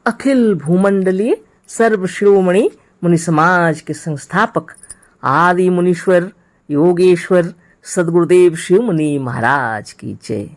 अखिल भूमंडलीय सर्व शिरोमणि मुनि समाज के संस्थापक आदि मुनीश्वर योगेश्वर सदगुरुदेव शिव मुनि महाराज की जय।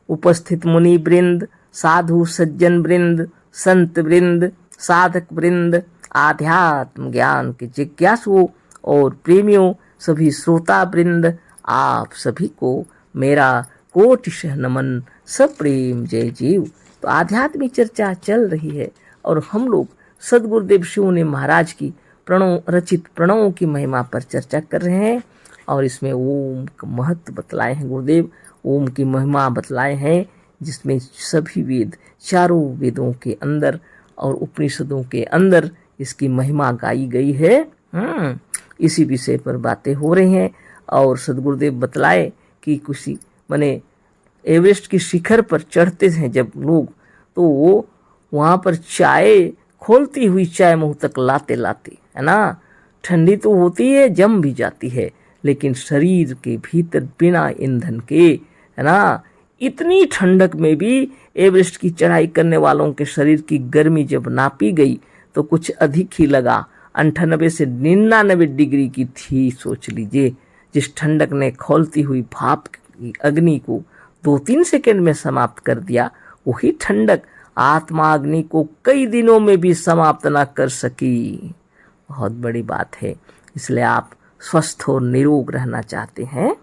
उपस्थित मुनि वृंद, साधु सज्जन वृंद, संत वृंद, साधक वृंद, आध्यात्म ज्ञान के जिज्ञासुओं और प्रेमियों, सभी श्रोता वृंद, आप सभी को मेरा कोटिशः नमन, सप्रेम जय जीव। तो आध्यात्मिक चर्चा चल रही है और हम लोग सदगुरुदेव शिव मुनि महाराज की रचित प्रणवों की महिमा पर चर्चा कर रहे हैं और इसमें ओम का महत्व बतलाए हैं गुरुदेव। ओम की महिमा बतलाए हैं जिसमें सभी वेद, चारों वेदों के अंदर और उपनिषदों के अंदर इसकी महिमा गाई गई है। इसी विषय पर बातें हो रही हैं और सदगुरुदेव बतलाए कि कुछ माने एवरेस्ट की शिखर पर चढ़ते हैं जब लोग, तो वो वहाँ पर चाय, खोलती हुई चाय मुँह तक लाते लाते, है ना, ठंडी तो होती है, जम भी जाती है, लेकिन शरीर के भीतर बिना ईंधन के, है ना, इतनी ठंडक में भी एवरेस्ट की चढ़ाई करने वालों के शरीर की गर्मी जब नापी गई तो कुछ अधिक ही लगा। 98 से 99 डिग्री की थी। सोच लीजिए, जिस ठंडक ने खोलती हुई भाप की अग्नि को 2-3 सेकंड में समाप्त कर दिया, वही ठंडक आत्मा अग्नि को कई दिनों में भी समाप्त न कर सकी। बहुत बड़ी बात है। इसलिए आप स्वस्थ और निरोग रहना चाहते हैं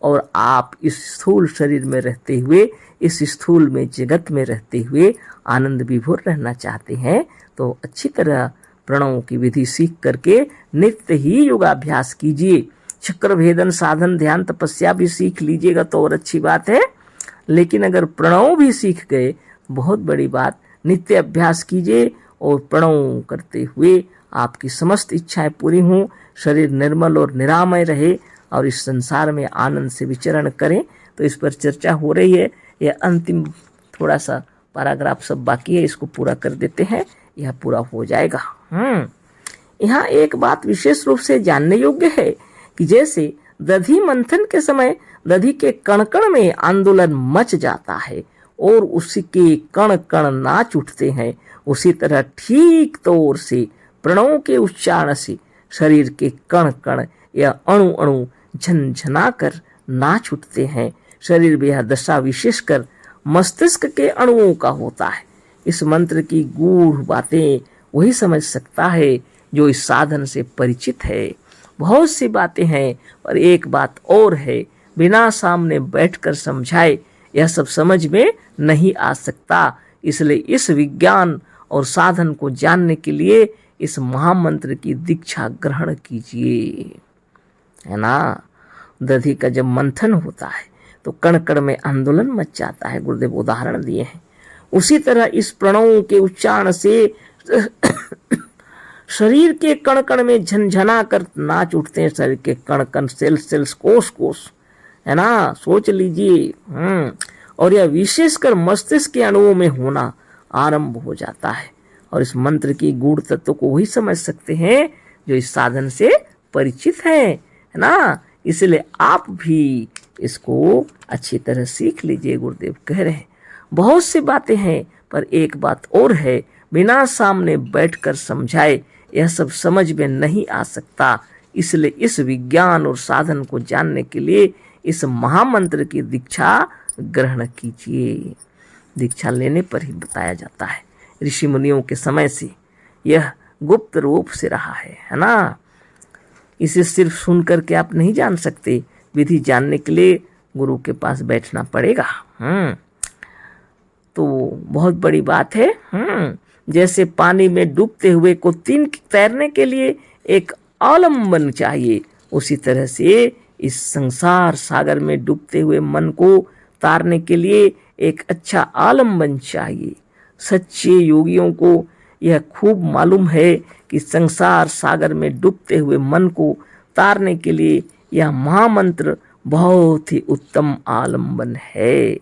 और आप इस स्थूल शरीर में रहते हुए, इस स्थूल में जगत में रहते हुए आनंद विभोर रहना चाहते हैं, तो अच्छी तरह प्रणवों की विधि सीख करके नित्य ही योगाभ्यास कीजिए। चक्र भेदन, साधन, ध्यान, तपस्या भी सीख लीजिएगा तो और अच्छी बात है। लेकिन अगर प्रणव भी सीख गए, बहुत बड़ी बात, नित्य अभ्यास कीजिए और प्रणव करते हुए आपकी समस्त इच्छाएं पूरी हों, शरीर निर्मल और निरामय रहे और इस संसार में आनंद से विचरण करें। तो इस पर चर्चा हो रही है। यह अंतिम थोड़ा सा पैराग्राफ सब बाकी है, इसको पूरा कर देते हैं, यह पूरा हो जाएगा। यहाँ एक बात विशेष रूप से जानने योग्य है कि जैसे दधि मंथन के समय दधि के कण कण में आंदोलन मच जाता है और उसी के कण कण नाच उठते हैं, उसी तरह ठीक तौर से प्रणवों के उच्चारण से शरीर के कण कण या अणु अणु झनझना कर नाच उठते हैं। शरीर में यह दशा विशेषकर मस्तिष्क के अणुओं का होता है। इस मंत्र की गूढ़ बातें वही समझ सकता है जो इस साधन से परिचित है। बहुत सी बातें हैं, पर एक बात और है, बिना सामने बैठकर समझाए यह सब समझ में नहीं आ सकता। इसलिए इस विज्ञान और साधन को जानने के लिए इस महामंत्र की दीक्षा ग्रहण कीजिए, है ना। दधि का जब मंथन होता है तो कण कण में आंदोलन मच जाता है, गुरुदेव उदाहरण दिए हैं। उसी तरह इस प्रणवों के उच्चारण से शरीर के कण कण में झनझना कर नाच उठते हैं। शरीर के कण कण, सेल्स सेल्स, कोष कोष, है ना, सोच लीजिए। और यह विशेषकर मस्तिष्क के अणुओं में होना आरंभ हो जाता है। और इस मंत्र की गूढ़ तत्व को वही समझ सकते हैं जो इस साधन से परिचित हैं, है ना। इसलिए आप भी इसको अच्छी तरह सीख लीजिए। गुरुदेव कह रहे हैं बहुत सी बातें हैं, पर एक बात और है, बिना सामने बैठकर समझाए यह सब समझ में नहीं आ सकता। इसलिए इस विज्ञान और साधन को जानने के लिए इस महामंत्र की दीक्षा ग्रहण कीजिए। दीक्षा लेने पर ही बताया जाता है। ऋषि मुनियों के समय से यह गुप्त रूप से रहा है ना। इसे सिर्फ सुन करके आप नहीं जान सकते, विधि जानने के लिए गुरु के पास बैठना पड़ेगा। तो बहुत बड़ी बात है। जैसे पानी में डूबते हुए को तैरने के लिए एक आलम्बन चाहिए, उसी तरह से इस संसार सागर में डूबते हुए मन को तारने के लिए एक अच्छा आलम्बन चाहिए। सच्चे योगियों को यह खूब मालूम है कि संसार सागर में डूबते हुए मन को तारने के लिए यह महामंत्र बहुत ही उत्तम आलम्बन है।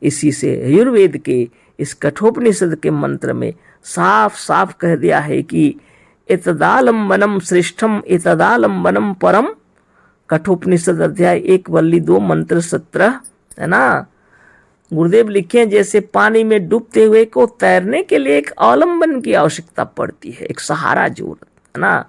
इसी से आयुर्वेद के इस कठोपनिषद के मंत्र में साफ साफ कह दिया है कि एतदालंबनम श्रेष्ठम एतदालंबनम परम। कठोपनिषद अध्याय 1 वल्ली 2 मंत्र 17, है ना। गुरुदेव लिखे, जैसे पानी में डूबते हुए को तैरने के लिए एक अवलंबन की आवश्यकता पड़ती है, एक सहारा जरूरत है ना।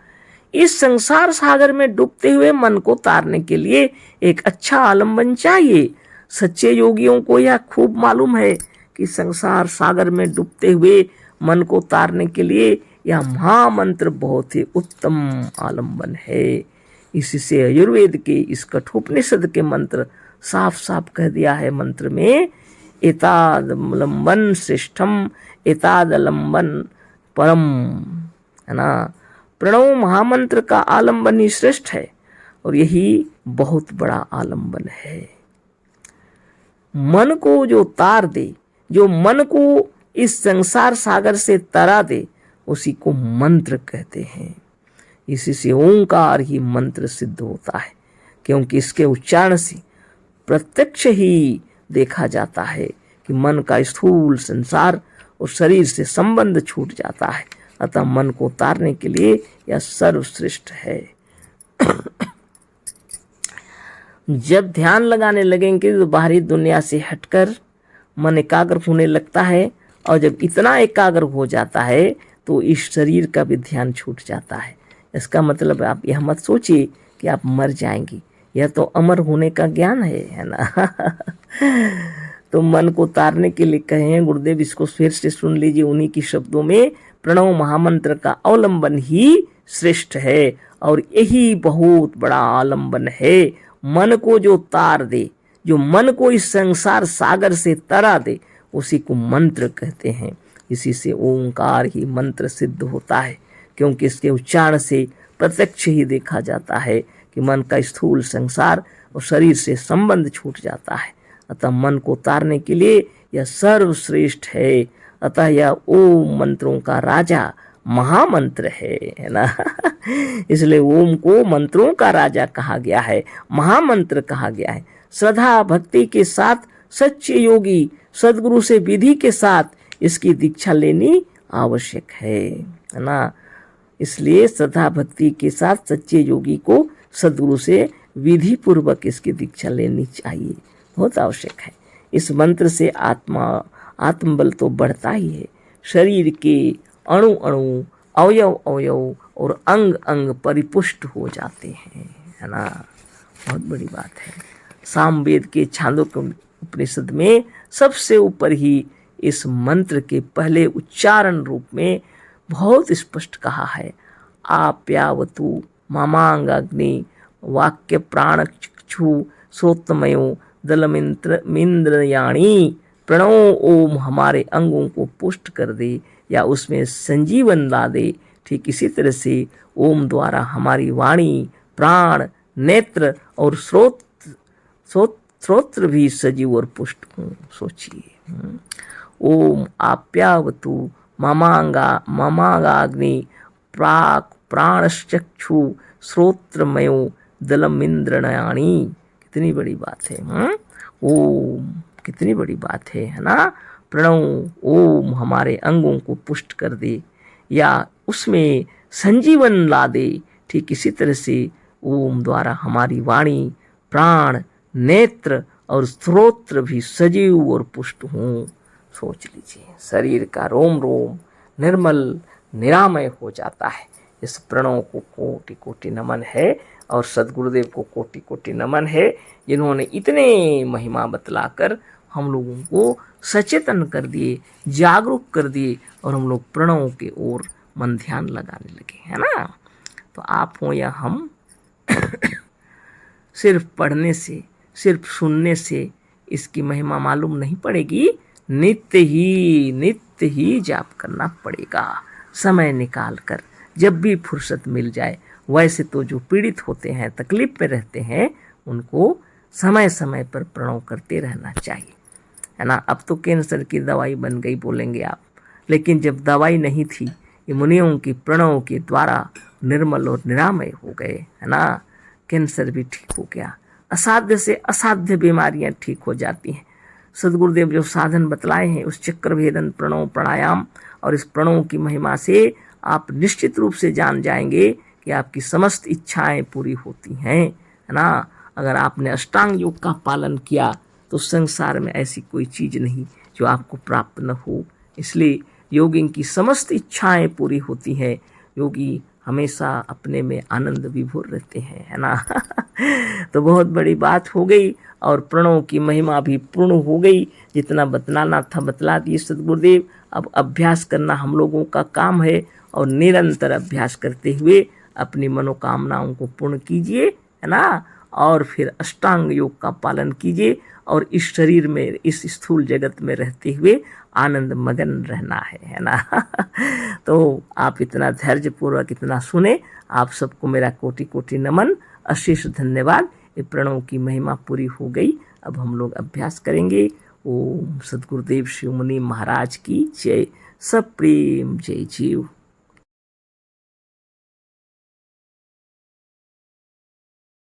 इस संसार सागर में डूबते हुए मन को तारने के लिए एक अच्छा आलम्बन चाहिए। सच्चे योगियों को यह खूब मालूम है कि संसार सागर में डूबते हुए मन को तारने के लिए यह महामंत्र बहुत ही उत्तम आलम्बन है। इसी से आयुर्वेद के इस कठोपनिषद के मंत्र साफ साफ कह दिया है मंत्र में, एतादलंबन श्रेष्ठम एतादलंबन परम, है ना। प्रणव महामंत्र का आलंबन ही श्रेष्ठ है और यही बहुत बड़ा आलंबन है। मन को जो तार दे, जो मन को इस संसार सागर से तरा दे, उसी को मंत्र कहते हैं। इसी से ओंकार ही मंत्र सिद्ध होता है, क्योंकि इसके उच्चारण से प्रत्यक्ष ही देखा जाता है कि मन का स्थूल संसार और शरीर से संबंध छूट जाता है। अतः मन को तारने के लिए यह सर्वश्रेष्ठ है। जब ध्यान लगाने लगेंगे तो बाहरी दुनिया से हटकर मन एकाग्र होने लगता है, और जब इतना एकाग्र हो जाता है तो इस शरीर का भी ध्यान छूट जाता है। इसका मतलब आप यह मत सोचिए कि आप मर जाएंगी, यह तो अमर होने का ज्ञान है ना। तो मन को तारने के लिए कहे हैं गुरुदेव, इसको फिर से सुन लीजिए उन्हीं की शब्दों में, प्रणव महामंत्र का अवलंबन ही श्रेष्ठ है और यही बहुत बड़ा आलंबन है। मन को जो तार दे, जो मन को इस संसार सागर से तरा दे, उसी को मंत्र कहते हैं। इसी से ओंकार ही मंत्र सिद्ध होता है, क्योंकि इसके उच्चारण से प्रत्यक्ष ही देखा जाता है कि मन का स्थूल संसार और शरीर से संबंध छूट जाता है। अतः मन को तारने के लिए यह सर्वश्रेष्ठ है। अतः यह ओम मंत्रों का राजा महामंत्र है ना। इसलिए ओम को मंत्रों का राजा कहा गया है, महामंत्र कहा गया है। श्रद्धा भक्ति के साथ सच्चे योगी सदगुरु से विधि के साथ इसकी दीक्षा लेनी आवश्यक है ना। इसलिए श्रद्धा भक्ति के साथ सच्चे योगी को सदगुरु से विधि पूर्वक इसकी दीक्षा लेनी चाहिए, बहुत आवश्यक है। इस मंत्र से आत्मबल तो बढ़ता ही है, शरीर के अणु अणु अवयव अवयव और अंग अंग परिपुष्ट हो जाते हैं, है ना। बहुत बड़ी बात है। सामवेद के छांदोग्य उपनिषद में सबसे ऊपर ही इस मंत्र के पहले उच्चारण रूप में बहुत स्पष्ट कहा है, आप्यावतु मामांगाग्नि वाक्य प्राण चक्षु श्रोत्रमयो दलमिंद्रयाणी। प्रणव ओम हमारे अंगों को पुष्ट कर दे या उसमें संजीवन ला दे। ठीक इसी तरह से ओम द्वारा हमारी वाणी, प्राण, नेत्र और श्रोत्र भी सजीव और पुष्ट हों। सोचिए, ओम आप्यावतु ममागाग्नि प्राणश्चक्षु श्रोत्रमयो दलमिंद्रयाणी। कितनी बड़ी बात है। ओम कितनी बड़ी बात है ना। प्रणव ओम हमारे अंगों को पुष्ट कर दे या उसमें संजीवन ला दे। ठीक इसी तरह से ओम द्वारा हमारी वाणी, प्राण, नेत्र और श्रोत्र भी सजीव और पुष्ट हों। सोच लीजिए, शरीर का रोम रोम निर्मल निरामय हो जाता है। इस प्रणव को कोटि कोटि नमन है और सद्गुरुदेव को कोटि कोटि नमन है, जिन्होंने इतने महिमा बतलाकर हम लोगों को सचेतन कर दिए, जागरूक कर दिए और हम लोग प्रणव के ओर मन ध्यान लगाने लगे, है ना। तो आप हो या हम, सिर्फ पढ़ने से, सिर्फ सुनने से इसकी महिमा मालूम नहीं पड़ेगी। नित्य ही जाप करना पड़ेगा, समय निकाल कर, जब भी फुर्सत मिल जाए। वैसे तो जो पीड़ित होते हैं, तकलीफ में रहते हैं, उनको समय समय पर प्रणव करते रहना चाहिए, है ना। अब तो कैंसर की दवाई बन गई बोलेंगे आप, लेकिन जब दवाई नहीं थी, ये मुनियों की प्रणव के द्वारा निर्मल और निरामय हो गए, है ना। कैंसर भी ठीक हो गया, असाध्य से असाध्य बीमारियां ठीक हो जाती हैं। सदगुरुदेव जो साधन बतलाए हैं, उस चक्र भेदन प्रणव प्राणायाम और इस प्रणव की महिमा से आप निश्चित रूप से जान जाएंगे कि आपकी समस्त इच्छाएं पूरी होती हैं, है ना। अगर आपने अष्टांग योग का पालन किया तो संसार में ऐसी कोई चीज़ नहीं जो आपको प्राप्त न हो। इसलिए योगिन की समस्त इच्छाएं पूरी होती हैं। योगी हमेशा अपने में आनंद विभोर रहते हैं, है ना। तो बहुत बड़ी बात हो गई और प्रणव की महिमा भी पूर्ण हो गई। जितना बतलाना था बतला दिए सद्गुरुदेव। अब अभ्यास करना हम लोगों का काम है और निरंतर अभ्यास करते हुए अपनी मनोकामनाओं को पूर्ण कीजिए, है ना। और फिर अष्टांग योग का पालन कीजिए और इस शरीर में, इस स्थूल जगत में रहते हुए आनंद मगन रहना है ना। तो आप इतना धैर्यपूर्वक इतना सुने, आप सबको मेरा कोटि कोटि नमन, अशेष धन्यवाद। ये प्रणव की महिमा पूरी हो गई। अब हम लोग अभ्यास करेंगे। ओम सद्गुरुदेव शिव मुनि महाराज की जय। सब प्रेम जय जीव।